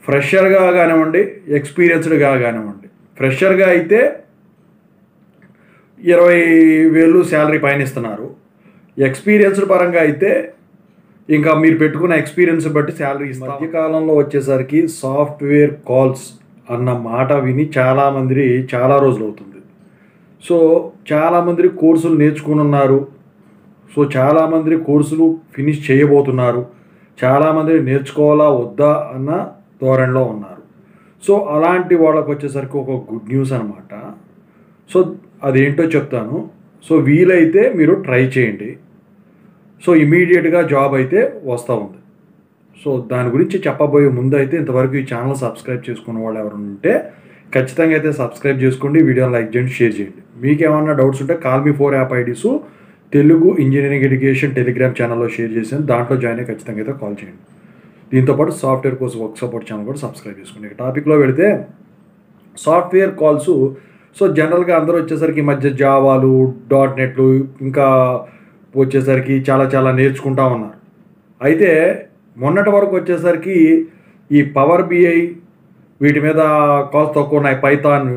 ఫ్రెషర్గా కానివ్వండి, ఎక్స్పీరియన్స్డ్గా కానివ్వండి. ఫ్రెషర్గా అయితే 20,000 శాలరీ పైన ఇస్తున్నారు. ఎక్స్పీరియన్స్డ్ పరంగా అయితే ఇంకా మీరు పెట్టుకున్న ఎక్స్పీరియన్స్ బట్టి శాలరీ ఇస్తారు. మధ్యకాలంలో వచ్చేసరికి సాఫ్ట్వేర్ కాల్స్ అన్న మాట విని చాలామంది చాలా రోజులు అవుతుంది. సో చాలామంది కోర్సులు నేర్చుకుని ఉన్నారు. సో చాలామంది కోర్సులు ఫినిష్ చేయబోతున్నారు. చాలామంది నేర్చుకోవాలా వద్దా అన్న ధోరణిలో ఉన్నారు. సో అలాంటి వాళ్ళకు వచ్చేసరికి ఒక గుడ్ న్యూస్ అనమాట. సో అదేంటో చెప్తాను. సో వీలైతే మీరు ట్రై చేయండి. సో ఇమీడియట్గా జాబ్ అయితే వస్తూ ఉంది. సో దాని గురించి చెప్పబోయే ముందు అయితే ఇంతవరకు ఈ ఛానల్ సబ్స్క్రైబ్ చేసుకున్న వాళ్ళు ఎవరు ఉంటే ఖచ్చితంగా అయితే సబ్స్క్రైబ్ చేసుకోండి, వీడియోని లైక్ చేయండి, షేర్ చేయండి. మీకు ఏమన్నా డౌట్స్ ఉంటే Call Me4 app IDs Telugu engineering education Telegram ఛానల్లో షేర్ చేశాను. దాంట్లో జాయిన్ అయ్యి ఖచ్చితంగా అయితే కాల్ చేయండి. దీంతోపాటు software course work support channel కూడా సబ్స్క్రైబ్ చేసుకోండి. టాపిక్లో వెళితే సాఫ్ట్వేర్ కాల్స్. సో జనరల్గా అందరూ వచ్చేసరికి ఈ మధ్య జావాలు, .NETలు ఇంకా వచ్చేసరికి చాలా నేర్చుకుంటూ ఉన్నారు. అయితే మొన్నటి వరకు వచ్చేసరికి ఈ పవర్ BI వీటి మీద కాల్స్ తక్కువ ఉన్నాయి, పైథాన్.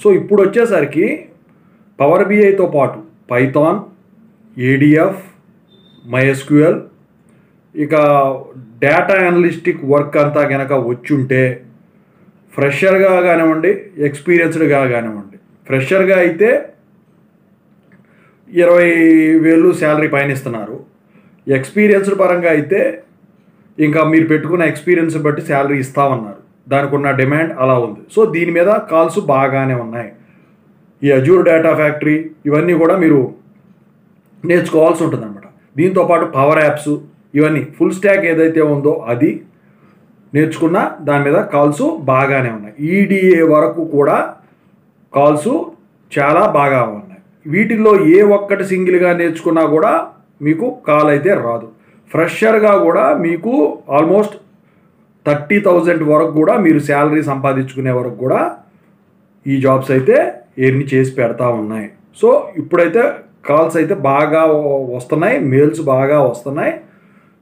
సో ఇప్పుడు వచ్చేసరికి పవర్ BIతో పాటు పైథాన్, ADF, MySQL, ఇక డేటా అనలిస్టిక్ వర్క్ అంతా కనుక వచ్చుంటే ఫ్రెషర్గా కానివ్వండి, ఎక్స్పీరియన్స్డ్గా కానివ్వండి. ఫ్రెషర్గా అయితే 20,000 శాలరీ పైన ఇస్తున్నారు. ఎక్స్పీరియన్స్డ్ పరంగా అయితే ఇంకా మీరు పెట్టుకున్న ఎక్స్పీరియన్స్ బట్టి శాలరీ ఇస్తామన్నారు. దానికి ఉన్న డిమాండ్ అలా ఉంది. సో దీని మీద కాల్స్ బాగానే ఉన్నాయి. ఈ అజూర్ డేటా ఫ్యాక్టరీ ఇవన్నీ కూడా మీరు నేర్చుకోవాల్సి ఉంటుంది అనమాట. దీంతోపాటు పవర్ యాప్స్ ఇవన్నీ ఫుల్ స్టాక్ ఏదైతే ఉందో అది నేర్చుకున్న దాని మీద కాల్స్ బాగానే ఉన్నాయి. EDA వరకు కూడా కాల్స్ చాలా బాగా ఉన్నాయి. వీటిల్లో ఏ ఒక్కటి సింగిల్గా నేర్చుకున్నా కూడా మీకు కాల్ అయితే రాదు. ఫ్రెషర్గా కూడా మీకు ఆల్మోస్ట్ 30,000 వరకు కూడా మీరు శాలరీ సంపాదించుకునే వరకు కూడా ఈ జాబ్స్ అయితే ఎర్న్ చేసి పెడతా ఉన్నాయి. సో ఇప్పుడైతే కాల్స్ అయితే బాగా వస్తున్నాయి, మెయిల్స్ బాగా వస్తున్నాయి.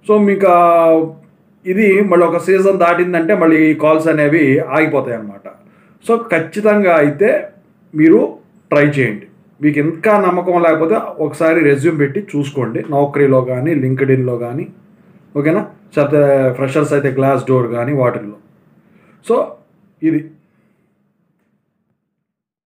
సో మీకు ఇది మళ్ళీ ఒక సీజన్ దాటిందంటే మళ్ళీ ఈ కాల్స్ అనేవి ఆగిపోతాయి అన్నమాట. సో ఖచ్చితంగా అయితే మీరు ట్రై చేయండి. మీకు ఇంకా నమ్మకం లేకపోతే ఒకసారి రెజ్యూమ్ పెట్టి చూసుకోండి, నౌకరీలో కానీ, లింక్డ్ఇన్లో కానీ, ఓకేనా. లేకపోతే ఫ్రెషర్స్ అయితే గ్లాస్ డోర్ కానీ వాటిల్లో. సో ఇది